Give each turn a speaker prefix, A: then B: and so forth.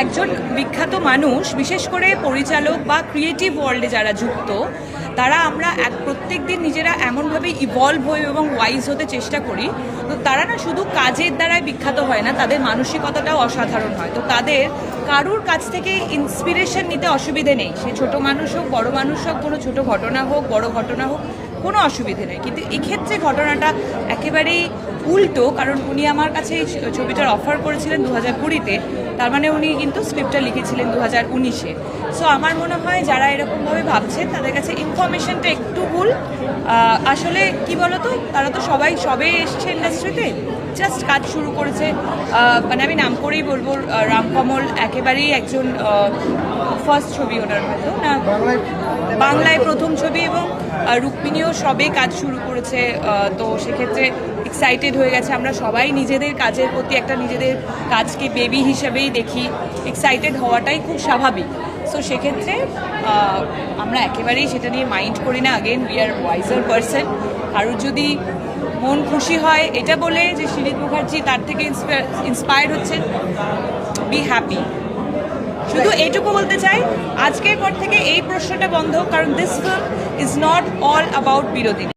A: একজন বিখ্যাত মানুষ, বিশেষ করে পরিচালক বা ক্রিয়েটিভ ওয়ার্ল্ডে যারা যুক্ত, তারা আমরা প্রত্যেক দিন নিজেরা এমনভাবে ইভলভ হই এবং ওয়াইজ হতে চেষ্টা করি। তো তারা না শুধু কাজের দ্বারাই বিখ্যাত হয় না, তাদের মানসিকতাটাও অসাধারণ হয়। তো তাদের কারুর কাছ থেকে ইন্সপিরেশন নিতে অসুবিধে নেই, সে ছোট মানুষ হোক বড় মানুষ হোক, কোনো ছোট ঘটনা হোক বড় ঘটনা হোক, কোনো অসুবিধে নেই। কিন্তু এক্ষেত্রে ঘটনাটা একেবারেই উল্টো, কারণ উনি আমার কাছে এই ছবিটার অফার করেছিলেন 2020-তে, তার মানে উনি কিন্তু স্ক্রিপ্টটা লিখেছিলেন 2019-এ। সো আমার মনে হয় যারা এরকমভাবে ভাবছেন তাদের কাছে ইনফরমেশনটা একটু ভুল। আসলে কি বলতো, তারা তো সবে এসছে ইন্ডাস্ট্রিতে, জাস্ট কাজ শুরু করেছে। মানে আমি নাম করেই বলবো, রামকমল একেবারেই একজন ফার্স্ট ছবি ওনার, হয়তো না বাংলায় প্রথম ছবি, এবং রুক্মিণীও সবে কাজ শুরু করেছে। তো সেক্ষেত্রে এক্সাইটেড হয়ে গেছে। আমরা সবাই নিজেদের কাজের প্রতি একটা নিজেদের কাজকে বেবি হিসেবেই দেখি, এক্সাইটেড হওয়াটাই খুব স্বাভাবিক। সো সেক্ষেত্রে আমরা একেবারেই সেটা নিয়ে মাইন্ড করি না। Again, we are wiser person. কারোর যদি মন খুশি হয় এটা বলে যে শিরিত মুখার্জি তার থেকে ইন্সপায়ার্ড হচ্ছেন, বি হ্যাপি। শুধু এইটুকু বলতে চাই, আজকের পর থেকে এই প্রশ্নটা বন্ধ, কারণ this film is not all about বিরোধিনী।